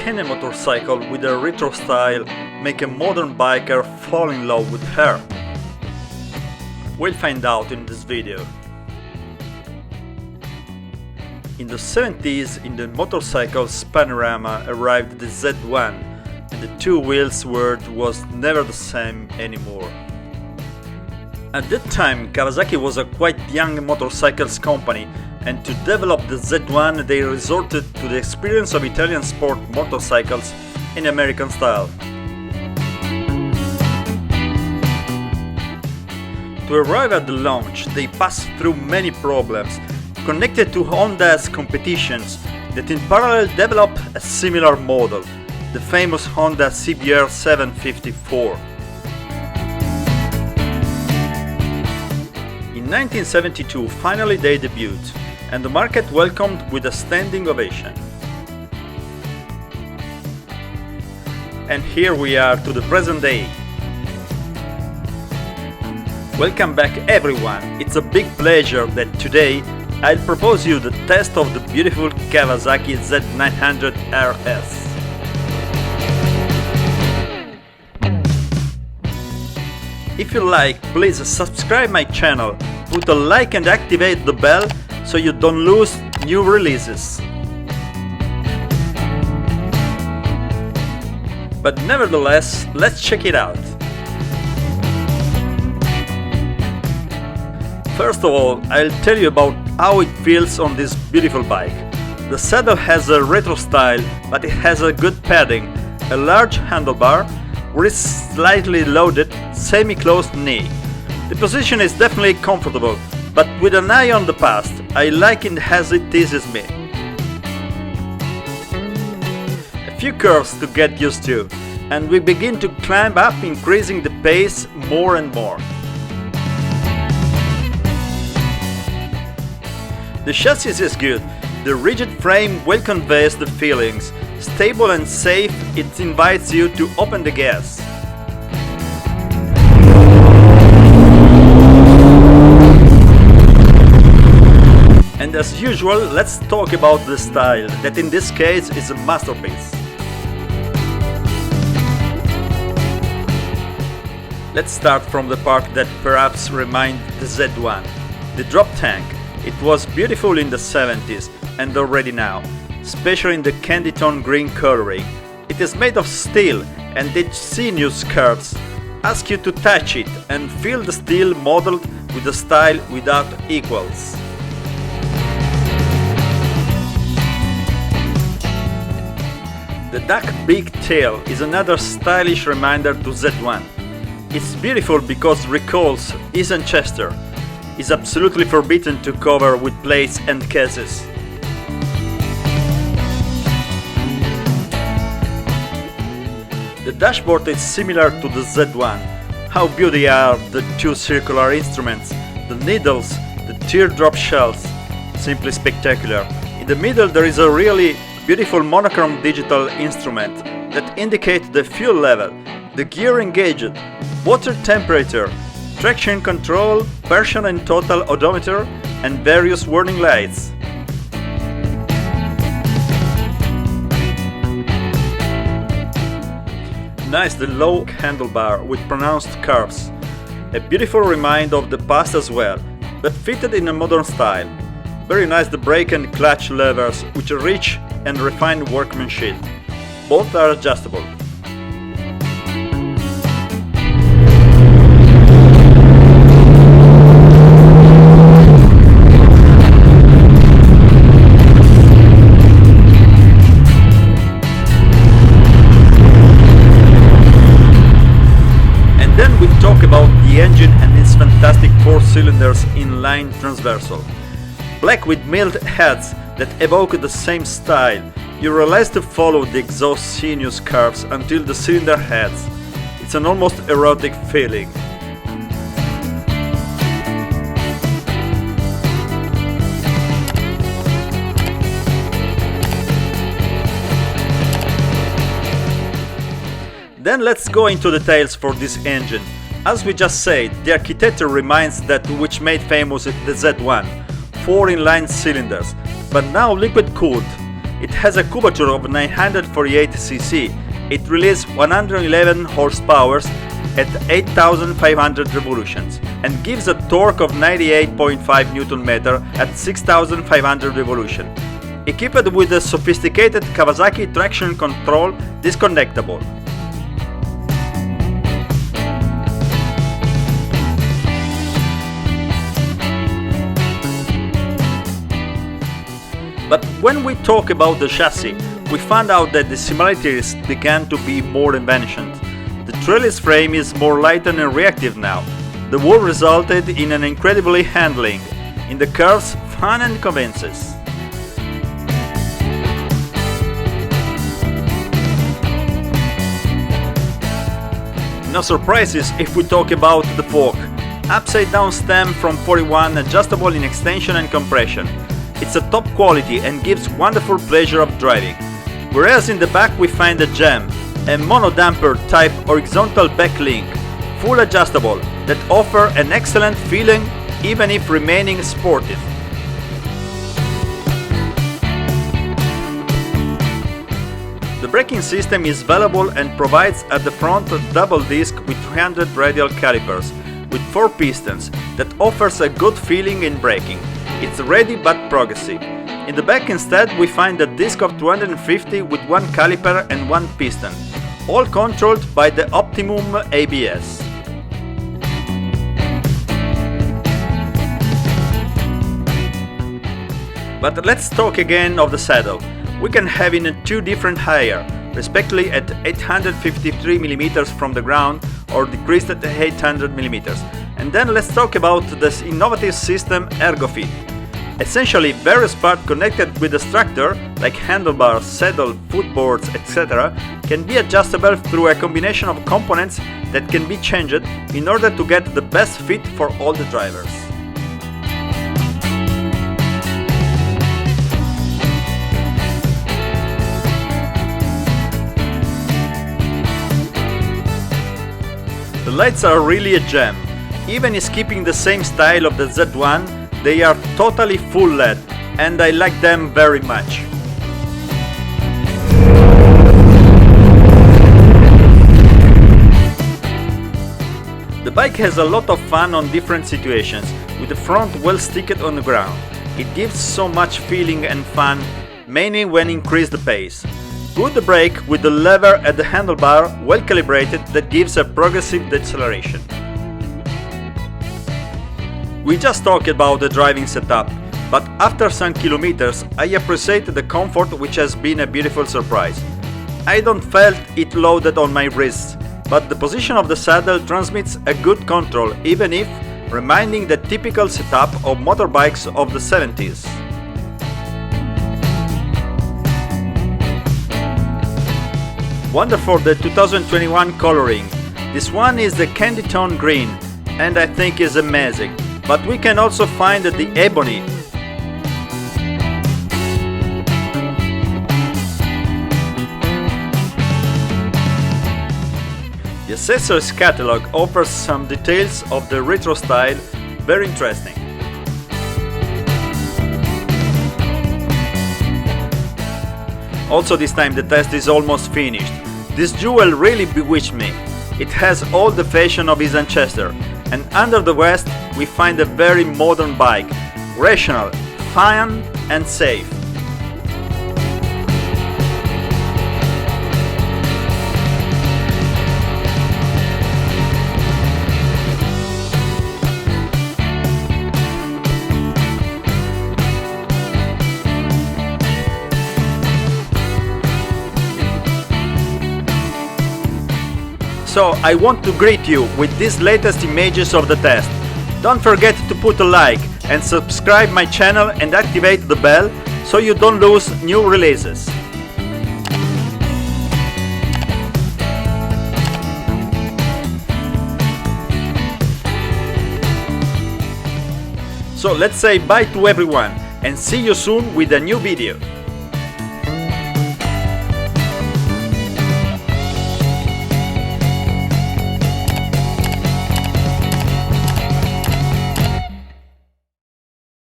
can a motorcycle with a retro style make a modern biker fall in love with her? We'll find out in this video. In the 70s, in the motorcycle's panorama arrived the Z1, and the two wheels world was never the same anymore. At that time, Kawasaki was a quite young motorcycles company, and to develop the Z1 they resorted to the experience of Italian sport motorcycles in American style. To arrive at the launch, they passed through many problems connected to Honda's competitions that in parallel developed a similar model, the famous Honda CBR 754. In 1972, finally they debuted, and the market welcomed with a standing ovation. And here we are to the present day. Welcome back everyone, it's a big pleasure that today I'll propose you the test of the beautiful Kawasaki Z900RS. If you like, please subscribe my channel, put a like and activate the bell so you don't lose new releases. But nevertheless, let's check it out. First of all, I'll tell you about how it feels on this beautiful bike. The saddle has a retro style, but it has a good padding, a large handlebar, wrist slightly loaded, semi-closed knee. The position is definitely comfortable, but with an eye on the past, I like it as it teases me. A few curves to get used to, and we begin to climb up, increasing the pace more and more. The chassis is good, the rigid frame well conveys the feelings, stable and safe, it invites you to open the gas. And as usual, let's talk about the style, that in this case is a masterpiece. Let's start from the part that perhaps reminds the Z1, the drop tank. It was beautiful in the 70s and already now, especially in the candy tone green coloring. It is made of steel and its sinuous curves ask you to touch it and feel the steel modeled with a style without equals. The duck beak tail is another stylish reminder to Z1. It's beautiful because recalls Chester. Is absolutely forbidden to cover with plates and cases. The dashboard is similar to the Z1. How beautiful are the two circular instruments, the needles, the teardrop shells, simply spectacular. In the middle there is a really beautiful monochrome digital instrument that indicates the fuel level, the gear engaged, water temperature, traction control, partial and total odometer, and various warning lights. Nice the low handlebar with pronounced curves. A beautiful reminder of the past as well, but fitted in a modern style. Very nice the brake and clutch levers, which are rich and refined workmanship. Both are adjustable. Talk about the engine and its fantastic 4 cylinders inline transversal. Black with milled heads that evoke the same style, you realize to follow the exhaust sinuous curves until the cylinder heads. It's an almost erotic feeling. Then let's go into details for this engine. As we just said, the architecture reminds that which made famous the Z1, 4 inline cylinders, but now liquid cooled. It has a curvature of 948 cc. It releases 111 horsepower at 8,500 revolutions and gives a torque of 98.5 Nm at 6,500 revolutions. Equipped with a sophisticated Kawasaki traction control disconnectable. But when we talk about the chassis, we found out that the similarities began to be more evanescent. The trellis frame is more light and reactive now. The wall resulted in an incredibly handling. In the curves, fun and convinces. No surprises if we talk about the fork. Upside down stem from 41, adjustable in extension and compression. It's a top quality and gives wonderful pleasure of driving. Whereas in the back we find a gem, a mono damper type horizontal back link, full adjustable, that offer an excellent feeling even if remaining sportive. The braking system is valuable and provides at the front a double disc with 300 radial calipers with 4 pistons that offers a good feeling in braking. It's ready but progressive. In the back instead we find a disc of 250 with 1 caliper and 1 piston, all controlled by the Optimum ABS. But let's talk again of the saddle. We can have in 2 different higher, respectively at 853 mm from the ground or decreased at 800 mm. And then let's talk about this innovative system ErgoFit. Essentially, various parts connected with the structure, like handlebars, saddle, footboards, etc., can be adjustable through a combination of components that can be changed in order to get the best fit for all the drivers. The lights are really a gem. Even is keeping the same style of the Z1, they are totally full LED, and I like them very much. The bike has a lot of fun on different situations, with the front well sticked on the ground. It gives so much feeling and fun, mainly when increase the pace. Good brake with the lever at the handlebar well calibrated that gives a progressive deceleration. We just talked about the driving setup, but after some kilometers I appreciate the comfort, which has been a beautiful surprise. I don't felt it loaded on my wrists, but the position of the saddle transmits a good control, even if reminding the typical setup of motorbikes of the 70s. Wonderful the 2021 coloring. This one is the candy tone green, and I think is amazing. But we can also find the ebony. The accessories catalog offers some details of the retro style, very interesting. Also this time the test is almost finished. This jewel really bewitched me. It has all the fashion of his ancestor. And under the vest we find a very modern bike, rational, fun and safe. So I want to greet you with these latest images of the test. Don't forget to put a like and subscribe my channel and activate the bell so you don't lose new releases. So let's say bye to everyone and see you soon with a new video.